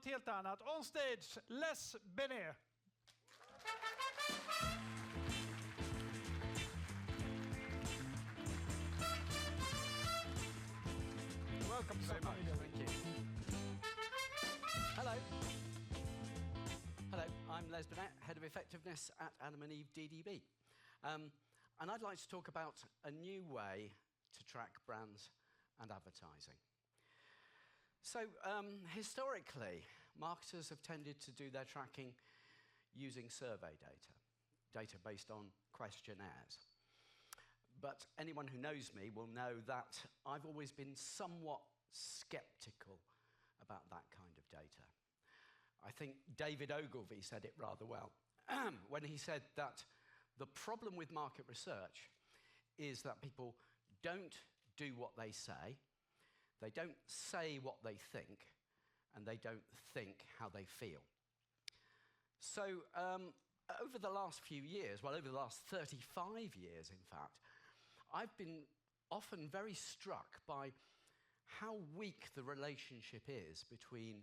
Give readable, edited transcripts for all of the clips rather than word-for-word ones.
något helt annat. On stage, Les Binet. Welcome to Stockholm Media. Thank you. Hello. Hello, I'm Les Binet, Head of Effectiveness at Adam & Eve DDB. And I'd like to talk about a new way to track brands and advertising. So, historically, marketers have tended to do their tracking using survey data based on questionnaires. But anyone who knows me will know that I've always been somewhat skeptical about that kind of data. I think David Ogilvy said it rather well when he said that the problem with market research is that people don't do what they say don't say what they think, and they don't think how they feel. So over the last few years, well, over the last 35 years, in fact, I've been often very struck by how weak the relationship is between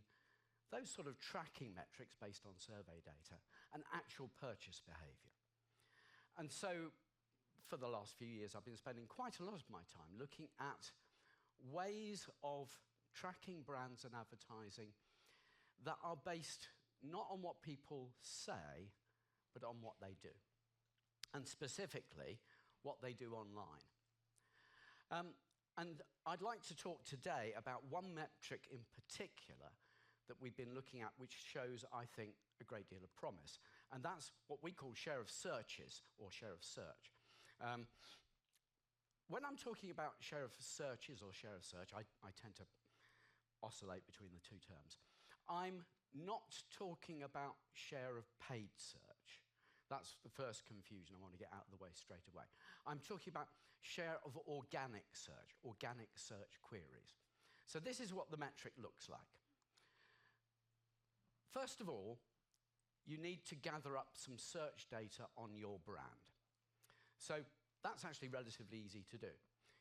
those sort of tracking metrics based on survey data and actual purchase behavior. And so for the last few years, I've been spending quite a lot of my time looking at ways of tracking brands and advertising that are based not on what people say, but on what they do. And specifically, what they do online. And I'd like to talk today about one metric in particular that we've been looking at, which shows, I think, a great deal of promise. And that's what we call share of searches, or share of search. When I'm talking about share of searches or share of search, I tend to oscillate between the two terms. I'm not talking about share of paid search. That's the first confusion I want to get out of the way straight away. I'm talking about share of organic search queries. So this is what the metric looks like. First of all, you need to gather up some search data on your brand. So that's actually relatively easy to do.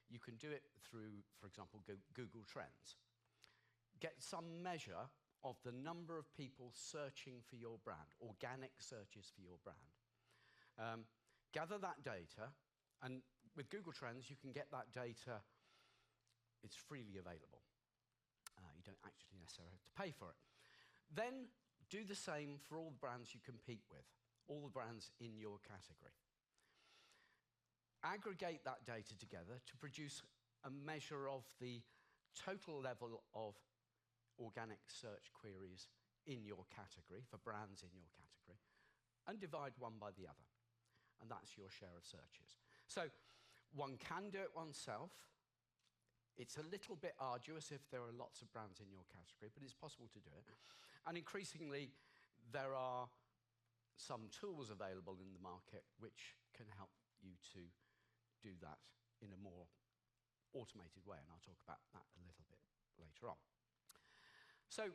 You can do it through, for example, Google Trends. Get some measure of the number of people searching for your brand, organic searches for your brand. Gather that data, and with Google Trends, you can get that data, it's freely available. You don't actually necessarily have to pay for it. Then do the same for all the brands you compete with, all the brands in your category. Aggregate that data together to produce a measure of the total level of organic search queries in your category, for brands in your category, and divide one by the other. And that's your share of searches. So one can do it oneself. It's a little bit arduous if there are lots of brands in your category, but it's possible to do it. And increasingly, there are some tools available in the market which can help you to do that in a more automated way, and I'll talk about that a little bit later on. So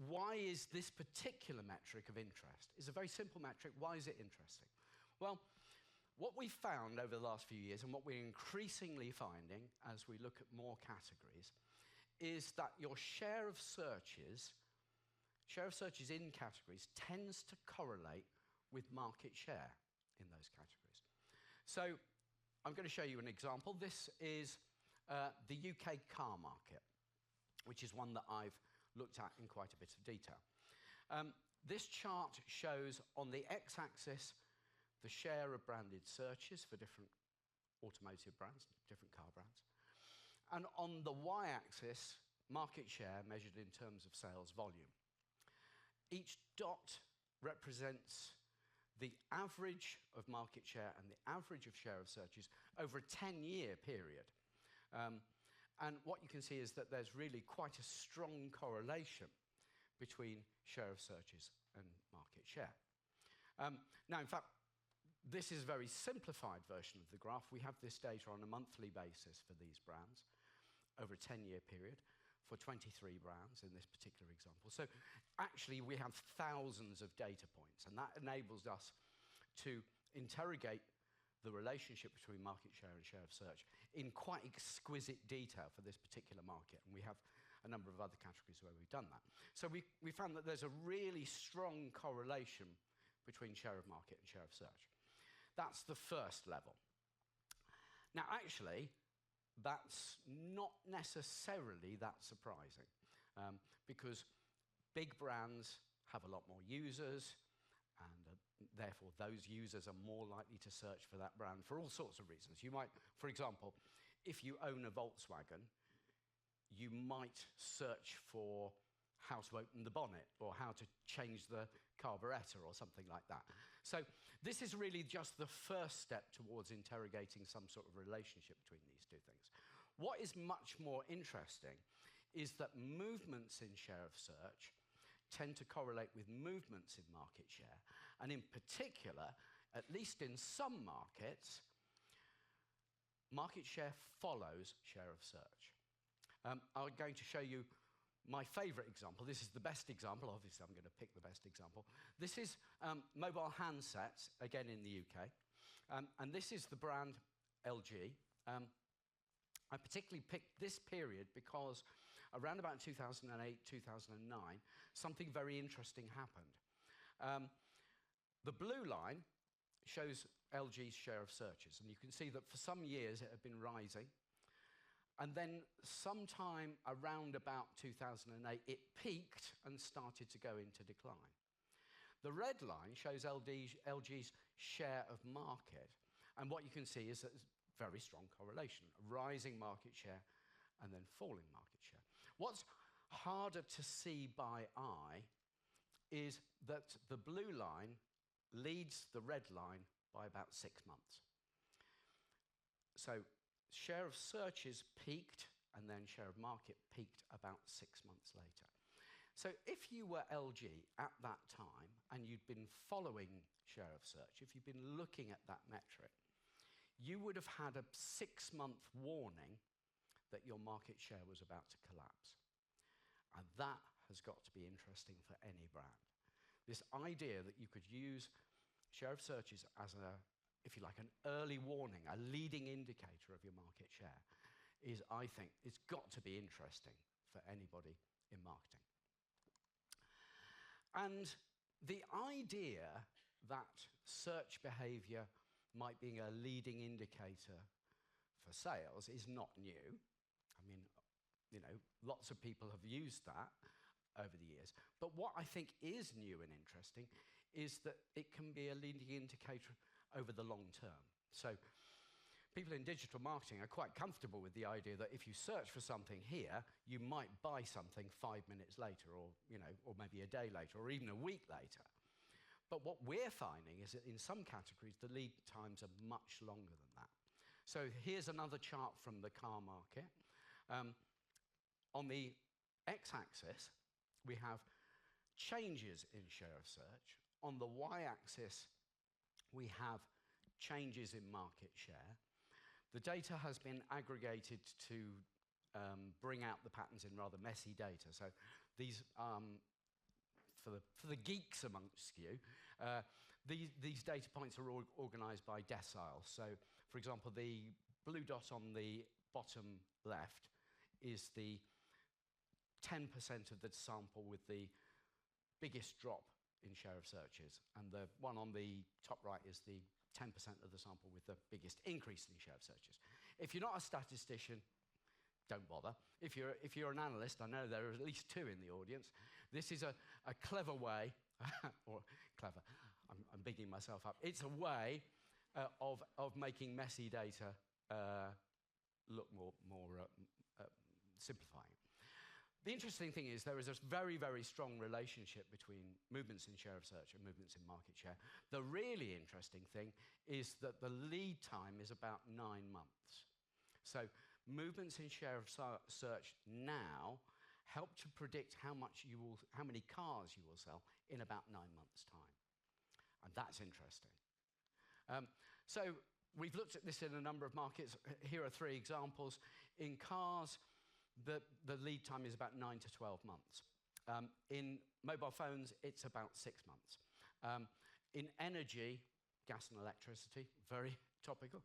why is this particular metric of interest? It's a very simple metric. Why is it interesting? Well, what we've found over the last few years, and what we're increasingly finding as we look at more categories, is that your share of searches in categories tends to correlate with market share in those categories. So I'm going to show you an example. This is the UK car market, which is one that I've looked at in quite a bit of detail. This chart shows on the x-axis the share of branded searches for different automotive brands, different car brands. And on the y-axis, market share measured in terms of sales volume. Each dot represents the average of market share and the average of share of searches over a 10-year period. And what you can see is that there's really quite a strong correlation between share of searches and market share. Now, in fact, this is a very simplified version of the graph. We have this data on a monthly basis for these brands over a 10-year period for 23 brands in this particular example. So actually, we have thousands of data points, and that enables us to interrogate the relationship between market share and share of search in quite exquisite detail for this particular market. And we have a number of other categories where we've done that. So we found that there's a really strong correlation between share of market and share of search. That's the first level. Now, actually, that's not necessarily that surprising because big brands have a lot more users, and therefore those users are more likely to search for that brand for all sorts of reasons. You might, for example, if you own a Volkswagen, you might search for how to open the bonnet or how to change the carburetor or something like that. So this is really just the first step towards interrogating some sort of relationship between these two things. What is much more interesting is that movements in share of search tend to correlate with movements in market share, and in particular, at least in some markets, market share follows share of search. I'm going to show you my favorite example. This is the best example. Obviously, I'm going to pick the best example. This is mobile handsets, again in the UK. And this is the brand LG. I particularly picked this period because around about 2008, 2009, something very interesting happened. The blue line shows LG's share of searches. And you can see that for some years it had been rising. And then sometime around about 2008, it peaked and started to go into decline. The red line shows LG's share of market. And what you can see is that there's very strong correlation, rising market share and then falling market share. What's harder to see by eye is that the blue line leads the red line by about 6 months. So share of searches peaked, and then share of market peaked about 6 months later. So if you were LG at that time, and you'd been following share of search, if you'd been looking at that metric, you would have had a 6-month warning that your market share was about to collapse. And that has got to be interesting for any brand. This idea that you could use share of searches as a, if you like, an early warning, a leading indicator of your market share, is, I think, it's got to be interesting for anybody in marketing. And the idea that search behavior might be a leading indicator for sales is not new. I mean, you know, lots of people have used that over the years. But what I think is new and interesting is that it can be a leading indicator over the long term. So people in digital marketing are quite comfortable with the idea that if you search for something here, you might buy something 5 minutes later, or, you know, or maybe a day later, or even a week later. But what we're finding is that in some categories, the lead times are much longer than that. So here's another chart from the car market. On the x-axis, we have changes in share of search. On the y-axis, we have changes in market share. The data has been aggregated to bring out the patterns in rather messy data. So these, for the geeks amongst you, these data points are all organized by deciles. So, for example, the blue dot on the bottom left is the 10% of the sample with the biggest drop in share of searches, and the one on the top right is the 10% of the sample with the biggest increase in share of searches. If you're not a statistician, don't bother. If you're an analyst, I know there are at least 2 in the audience. This is a clever way, or clever, I'm bigging myself up. It's a way of making messy data look more simplifying. The interesting thing is there is a very, very strong relationship between movements in share of search and movements in market share. The really interesting thing is that the lead time is about 9 months. So movements in share of search now help to predict how many cars you will sell in about 9 months' time. And that's interesting. So we've looked at this in a number of markets. Here are 3 examples. In cars, the lead time is about 9 to 12 months. In mobile phones, it's about 6 months. In energy, gas and electricity, very topical,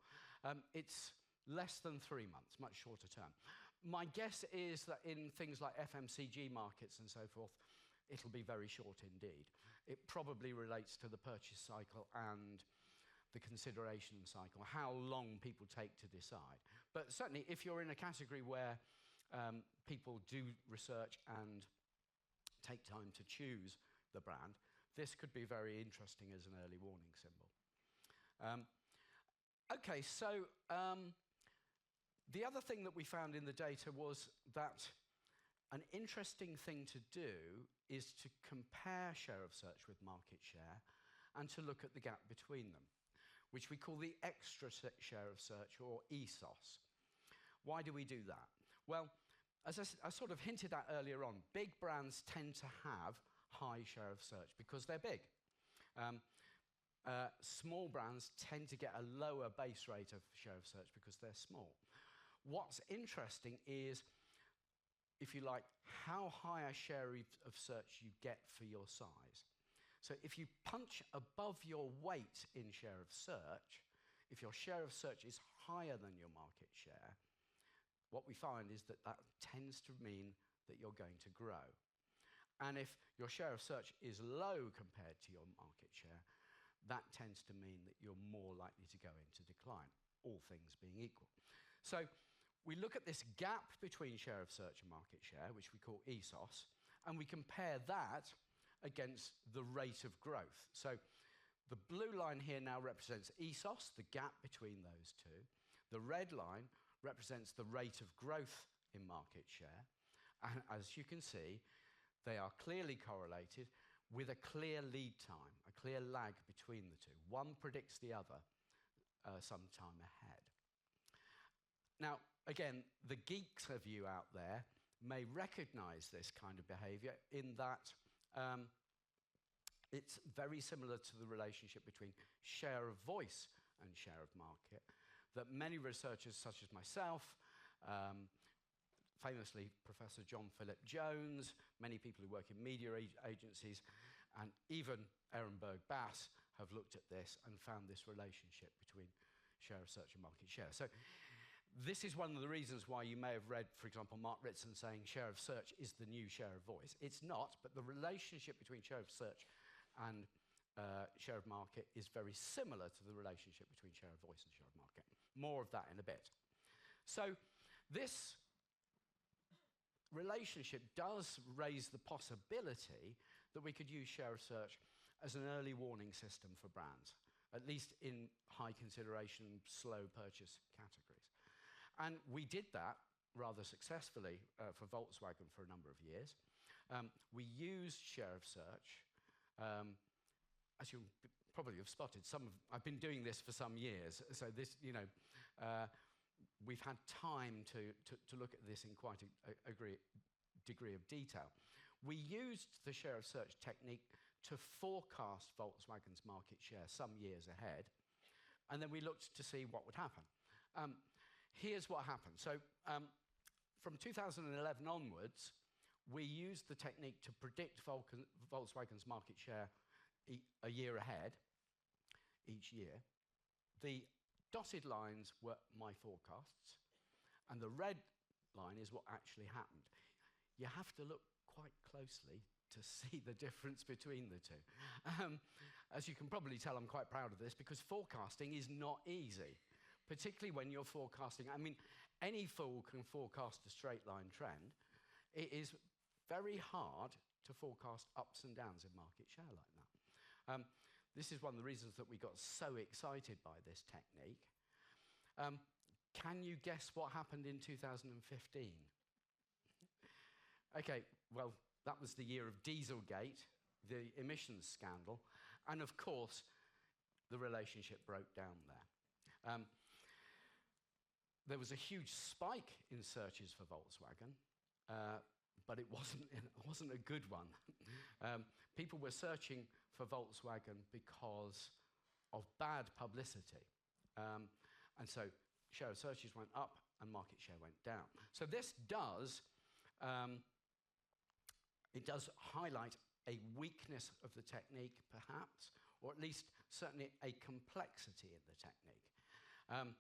it's less than 3 months, much shorter term. My guess is that in things like FMCG markets and so forth, it'll be very short indeed. It probably relates to the purchase cycle and the consideration cycle, how long people take to decide. But certainly, if you're in a category where people do research and take time to choose the brand, this could be very interesting as an early warning symbol. Okay, so the other thing that we found in the data was that an interesting thing to do is to compare share of search with market share and to look at the gap between them, which we call the extra share of search, or ESOS. Why do we do that? Well, as I sort of hinted at earlier on, big brands tend to have high share of search because they're big. Small brands tend to get a lower base rate of share of search because they're small. What's interesting is, if you like, how high a share of search you get for your size. So if you punch above your weight in share of search, if your share of search is higher than your market share, what we find is that that tends to mean that you're going to grow. And if your share of search is low compared to your market share, that tends to mean that you're more likely to go into decline, all things being equal. So we look at this gap between share of search and market share, which we call ESOS, and we compare that against the rate of growth. So the blue line here now represents ESOS, the gap between those two. The red line represents the rate of growth in market share. And as you can see, they are clearly correlated with a clear lead time, a clear lag between the two. One predicts the other some time ahead. Now, again, the geeks of you out there may recognize this kind of behavior in that it's very similar to the relationship between share of voice and share of market, that many researchers, such as myself, famously Professor John Philip Jones, many people who work in media agencies, and even Ehrenberg Bass have looked at this and found this relationship between share of search and market share. So this is one of the reasons why you may have read, for example, Mark Ritson saying share of search is the new share of voice. It's not, but the relationship between share of search and share of market is very similar to the relationship between share of voice and share of market. More of that in a bit. So this relationship does raise the possibility that we could use share of search as an early warning system for brands, at least in high consideration, slow purchase categories. And we did that rather successfully for Volkswagen for a number of years. We used share of search. As you probably have spotted, I've been doing this for some years, so this, we've had time to look at this in quite a degree of detail. We used the share of search technique to forecast Volkswagen's market share some years ahead, and then we looked to see what would happen. Here's what happened. So from 2011 onwards, we used the technique to predict Volkswagen's market share a year ahead, each year. The dotted lines were my forecasts, and the red line is what actually happened. You have to look quite closely to see the difference between the two. As you can probably tell, I'm quite proud of this because forecasting is not easy, particularly when you're forecasting. I mean, any fool can forecast a straight line trend. It is very hard to forecast ups and downs in market share like that. This is one of the reasons that we got so excited by this technique. Can you guess what happened in 2015? Okay, well, that was the year of Dieselgate, the emissions scandal, and of course, the relationship broke down there. There was a huge spike in searches for Volkswagen, but it wasn't a good one. People were searching for Volkswagen because of bad publicity. And so share of searches went up and market share went down. So this does highlight a weakness of the technique, perhaps, or at least certainly a complexity in the technique.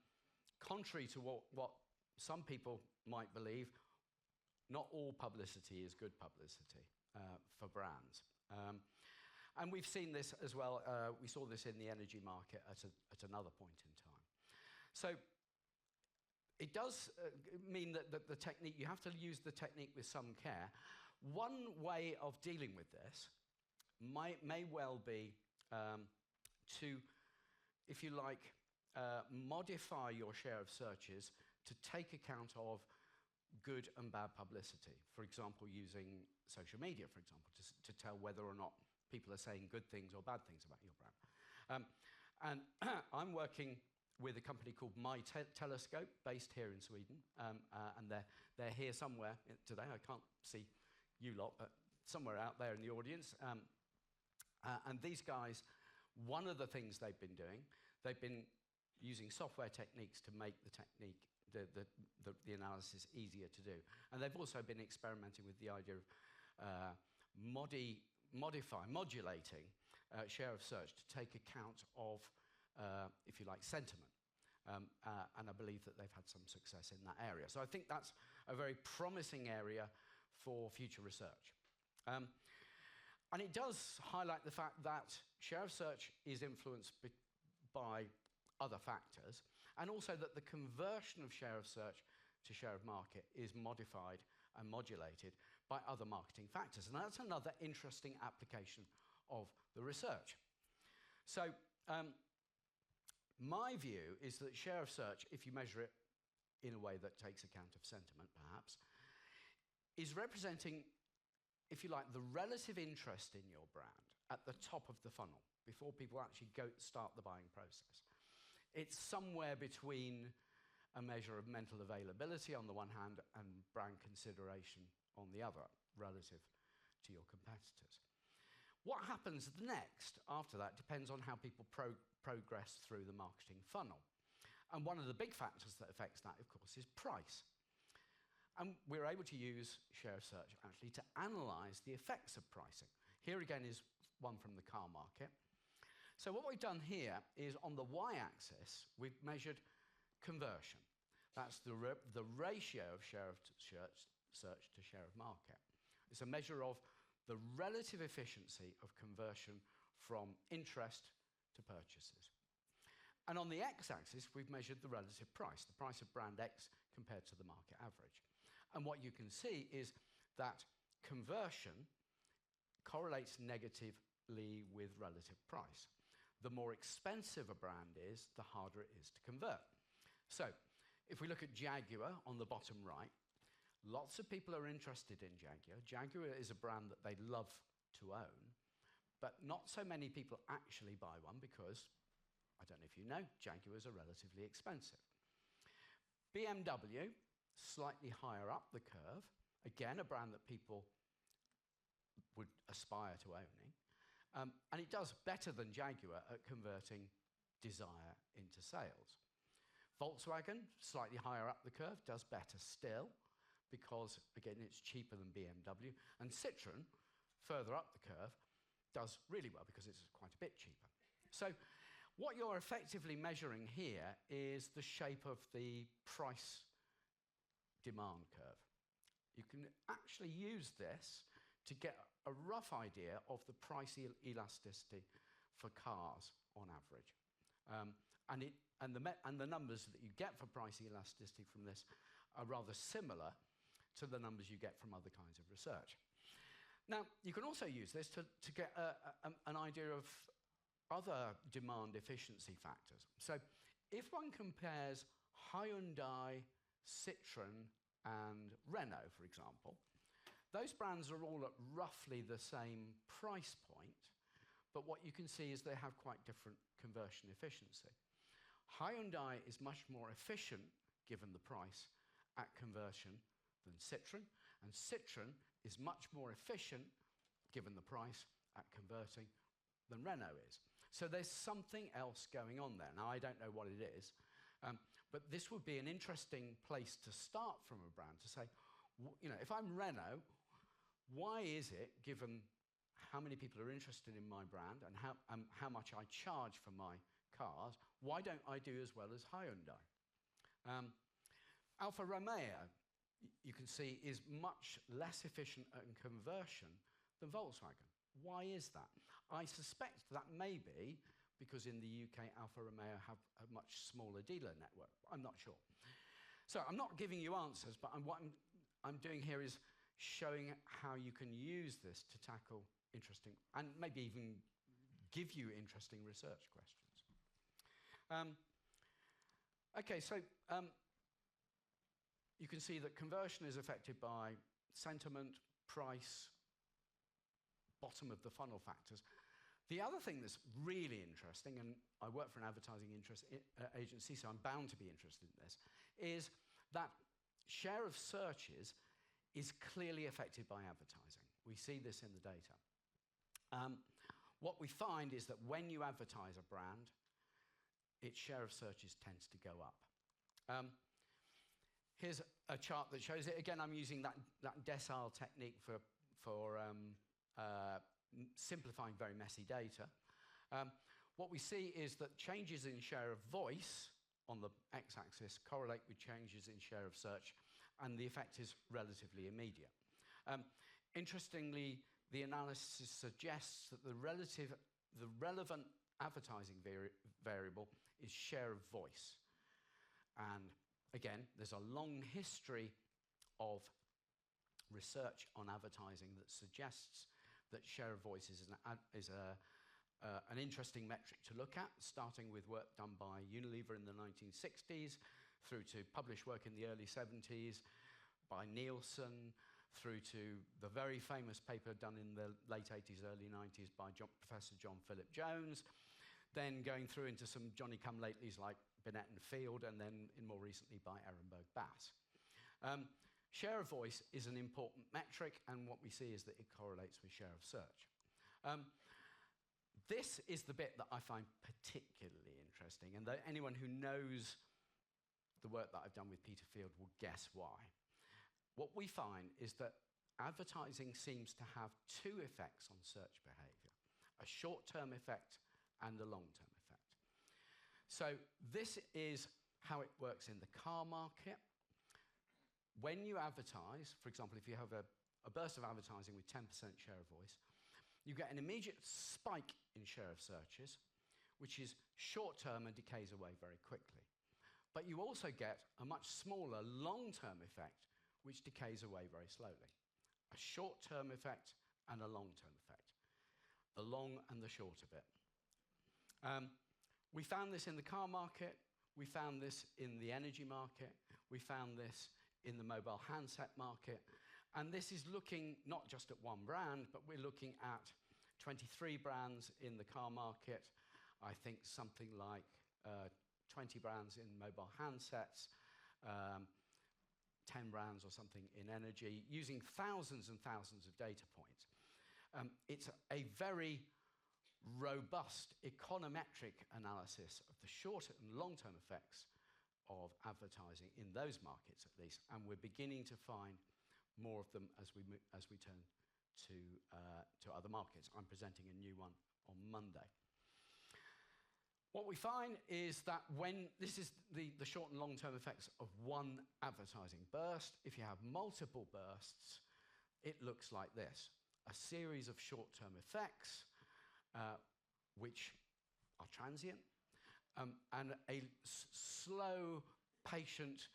Contrary to what some people might believe not all publicity is good publicity for brands. And we've seen this as well. We saw this in the energy market at another point in time. So it does mean that the technique, you have to use the technique with some care. One way of dealing with this may well be to, if you like, modify your share of searches to take account of good and bad publicity. For example, using social media, for example, to tell whether or not people are saying good things or bad things about your brand. And I'm working with a company called My Telescope, based here in Sweden, and they're here somewhere today. I can't see you lot, but somewhere out there in the audience. And these guys, one of the things they've been doing, they've been using software techniques to make the technique, the analysis easier to do. And they've also been experimenting with the idea of modulating share of search to take account of, if you like, sentiment. And I believe that they've had some success in that area. So I think that's a very promising area for future research. And it does highlight the fact that share of search is influenced by other factors, and also that the conversion of share of search to share of market is modified and modulated by other marketing factors. And that's another interesting application of the research. So my view is that share of search, if you measure it in a way that takes account of sentiment, perhaps, is representing, if you like, the relative interest in your brand at the top of the funnel before people actually start the buying process. It's somewhere between a measure of mental availability on the one hand and brand consideration on the other, relative to your competitors. What happens next after that depends on how people progress through the marketing funnel. And one of the big factors that affects that, of course, is price. And we're able to use share of search actually to analyze the effects of pricing. Here again is one from the car market. So what we've done here is on the y-axis, we've measured conversion. That's the ratio of share of search to share of market. It's a measure of the relative efficiency of conversion from interest to purchases. And on the x-axis, we've measured the relative price, the price of brand X compared to the market average. And what you can see is that conversion correlates negatively with relative price. The more expensive a brand is, the harder it is to convert. So, if we look at Jaguar on the bottom right, lots of people are interested in Jaguar. Jaguar is a brand that they love to own, but not so many people actually buy one because, I don't know if you know, Jaguars are relatively expensive. BMW, slightly higher up the curve, again, a brand that people would aspire to owning. And it does better than Jaguar at converting desire into sales. Volkswagen, slightly higher up the curve, does better still because, again, it's cheaper than BMW. And Citroën, further up the curve, does really well because it's quite a bit cheaper. So what you're effectively measuring here is the shape of the price demand curve. You can actually use this to get a rough idea of the price elasticity for cars on average. And the numbers that you get for price elasticity from this are rather similar to the numbers you get from other kinds of research. Now, you can also use this to get an idea of other demand efficiency factors. So if one compares Hyundai, Citroën, and Renault, for example, those brands are all at roughly the same price point, but what you can see is they have quite different conversion efficiency. Hyundai is much more efficient, given the price, at conversion than Citroën, and Citroën is much more efficient, given the price, at converting than Renault is. So there's something else going on there. Now, I don't know what it is, but this would be an interesting place to start from a brand, to say, if I'm Renault, why is it, given how many people are interested in my brand and how much I charge for my cars, why don't I do as well as Hyundai? Alfa Romeo, you can see, is much less efficient at conversion than Volkswagen. Why is that? I suspect that may be because in the UK, Alfa Romeo have a much smaller dealer network. I'm not sure. So I'm not giving you answers, but what I'm doing here is showing how you can use this to tackle interesting, and maybe even give you interesting research questions. You can see that conversion is affected by sentiment, price, bottom of the funnel factors. The other thing that's really interesting, and I work for an advertising agency, so I'm bound to be interested in this, is that share of searches is clearly affected by advertising. We see this in the data. What we find is that when you advertise a brand, its share of searches tends to go up. Here's a chart that shows it. Again, I'm using that decile technique for simplifying very messy data. What we see is that changes in share of voice on the x-axis correlate with changes in share of search, and the effect is relatively immediate. Interestingly, the analysis suggests that the relevant advertising variable is share of voice. And again, there's a long history of research on advertising that suggests that share of voice is an interesting metric to look at, starting with work done by Unilever in the 1960s, through to published work in the early 70s by Nielsen, through to the very famous paper done in the late 80s, early 90s by Professor John Philip Jones, then going through into some Johnny-come-latelys like Binet and Field, and then more recently by Ehrenberg Bass. Share of voice is an important metric, and what we see is that it correlates with share of search. This is the bit that I find particularly interesting, and anyone who knows the work that I've done with Peter Field will guess why. What we find is that advertising seems to have two effects on search behavior, a short-term effect and a long-term effect. So this is how it works in the car market. When you advertise, for example, if you have a burst of advertising with 10% share of voice, you get an immediate spike in share of searches, which is short-term and decays away very quickly. But you also get a much smaller long-term effect, which decays away very slowly. A short-term effect and a long-term effect. The long and the short of it. We found this in the car market. We found this in the energy market. We found this in the mobile handset market. And this is looking not just at one brand, but we're looking at 23 brands in the car market. I think something like 20 brands in mobile handsets, 10 brands or something in energy, using thousands and thousands of data points. It's a very robust econometric analysis of the short and long-term effects of advertising in those markets, at least, and we're beginning to find more of them as we turn to other markets. I'm presenting a new one on Monday. What we find is that when this is the short and long-term effects of one advertising burst, if you have multiple bursts, it looks like this. A series of short-term effects, which are transient, and a slow, patient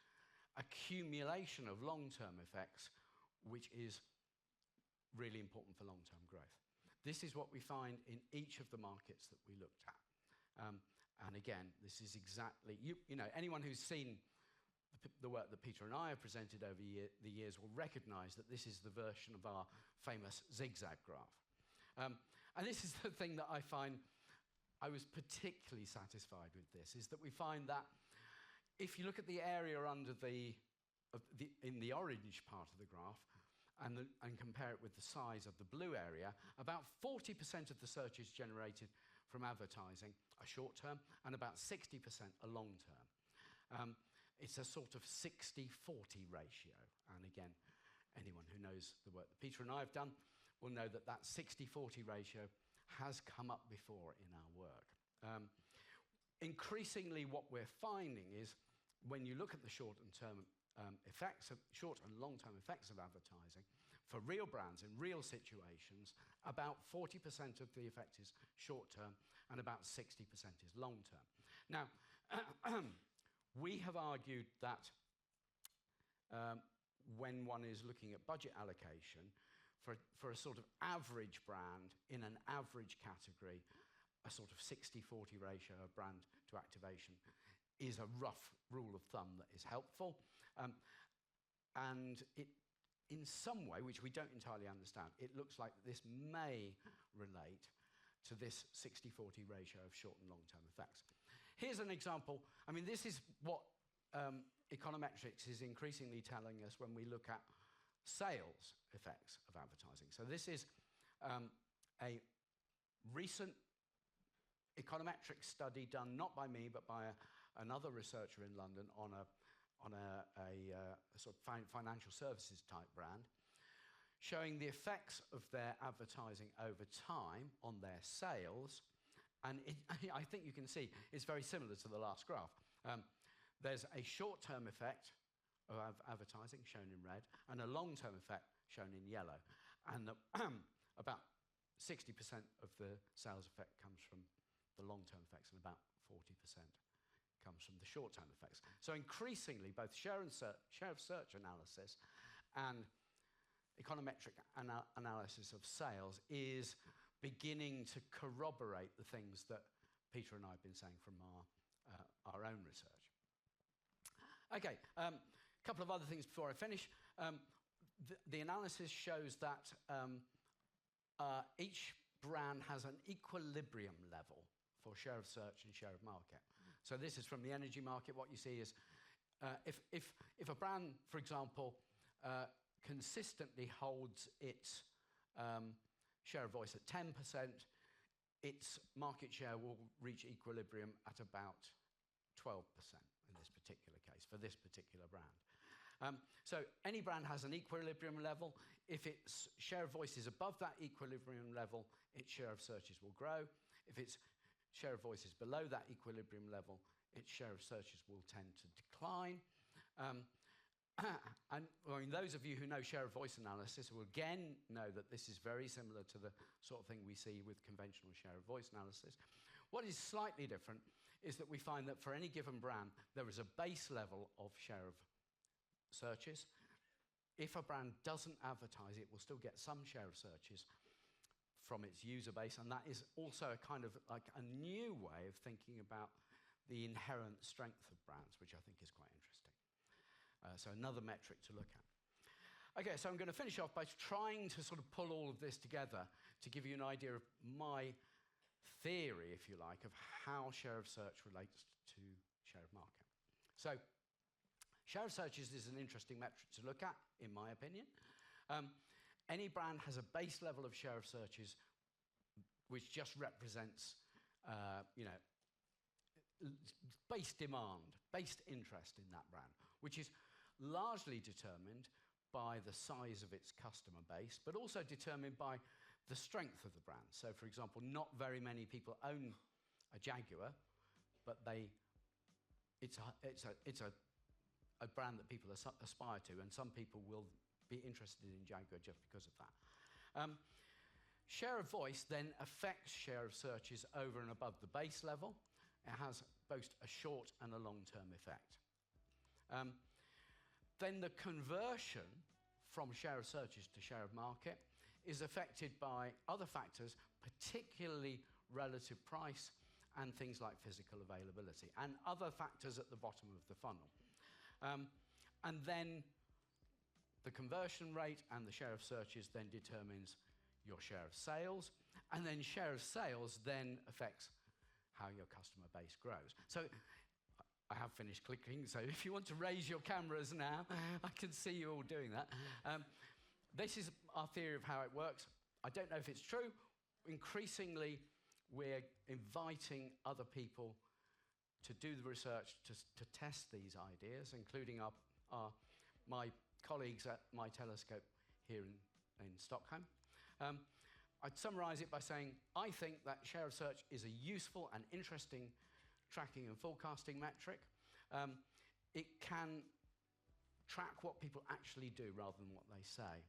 accumulation of long-term effects, which is really important for long-term growth. This is what we find in each of the markets that we looked at. And again, this is exactly, anyone who's seen the work that Peter and I have presented over the years will recognize that this is the version of our famous zigzag graph. And this is the thing that I find I was particularly satisfied with this, is that we find that if you look at the area under in the orange part of the graph and compare it with the size of the blue area, about 40% of the searches generated from advertising are short-term and about 60% are long-term. It's a sort of 60-40 ratio. And again, anyone who knows the work that Peter and I have done will know that that 60-40 ratio has come up before in our work. Increasingly, what we're finding is when you look at the short and long-term effects of advertising for real brands in real situations, about 40% of the effect is short-term and about 60% is long-term. Now, we have argued that when one is looking at budget allocation, for a sort of average brand in an average category, a sort of 60-40 ratio of brand to activation is a rough rule of thumb that is helpful. And it, in some way, which we don't entirely understand, it looks like this may relate to this 60-40 ratio of short and long-term effects. Here's an example. I mean, this is what econometrics is increasingly telling us when we look at sales effects of advertising. So this is a recent econometric study done not by me but by another researcher in London on a sort of financial services type brand, showing the effects of their advertising over time on their sales. And I think you can see it's very similar to the last graph. There's a short-term effect of advertising, shown in red, and a long-term effect, shown in yellow. And about 60% of the sales effect comes from the long-term effects, and about 40% comes from the short-term effects. So increasingly, both share of search analysis and econometric analysis of sales is beginning to corroborate the things that Peter and I have been saying from our own research. Okay, a couple of other things before I finish. The analysis shows that each brand has an equilibrium level for share of search and share of market. So this is from the energy market. What you see is if a brand, for example, consistently holds its share of voice at 10%, its market share will reach equilibrium at about 12% in this particular case, for this particular brand. So any brand has an equilibrium level. If its share of voice is above that equilibrium level, its share of searches will grow. If its share of voice is below that equilibrium level, its share of searches will tend to decline. And I mean, those of you who know share of voice analysis will again know that this is very similar to the sort of thing we see with conventional share of voice analysis. What is slightly different is that we find that for any given brand, there is a base level of share of searches. If a brand doesn't advertise, it will still get some share of searches from its user base, and that is also a kind of like a new way of thinking about the inherent strength of brands, which I think is quite interesting. So another metric to look at. Okay, so I'm going to finish off by trying to sort of pull all of this together to give you an idea of my theory, if you like, of how share of search relates to share of market. So share of searches is an interesting metric to look at, in my opinion. Any brand has a base level of share of searches which just represents, base demand, base interest in that brand, which is largely determined by the size of its customer base, but also determined by the strength of the brand. So, for example, not very many people own a Jaguar, but it's a brand that people aspire to, and some people will be interested in Jaguar just because of that. Share of voice then affects share of searches over and above the base level. It has both a short and a long-term effect. Then the conversion from share of searches to share of market is affected by other factors, particularly relative price and things like physical availability, and other factors at the bottom of the funnel. And then the conversion rate and the share of searches then determines your share of sales, and then share of sales then affects how your customer base grows. So I have finished clicking, so if you want to raise your cameras now, I can see you all doing that. This is our theory of how it works. I don't know if it's true. Increasingly, we're inviting other people to do the research to test these ideas, including my colleagues at my telescope here in Stockholm. I'd summarize it by saying, I think that share of search is a useful and interesting tracking and forecasting metric. it can track what people actually do rather than what they say.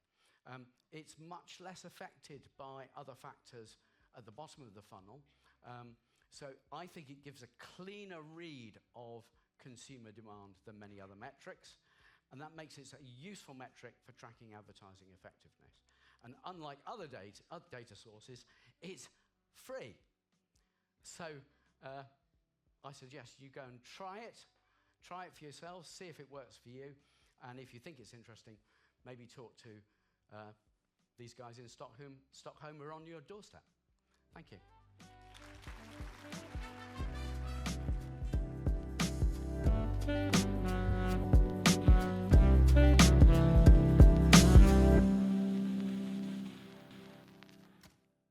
It's much less affected by other factors at the bottom of the funnel. So I think it gives a cleaner read of consumer demand than many other metrics, and that makes it a useful metric for tracking advertising effectiveness. And unlike other data sources, it's free. So I suggest you go and try it for yourselves, see if it works for you, and if you think it's interesting, maybe talk to these guys in Stockholm who are on your doorstep. Thank you.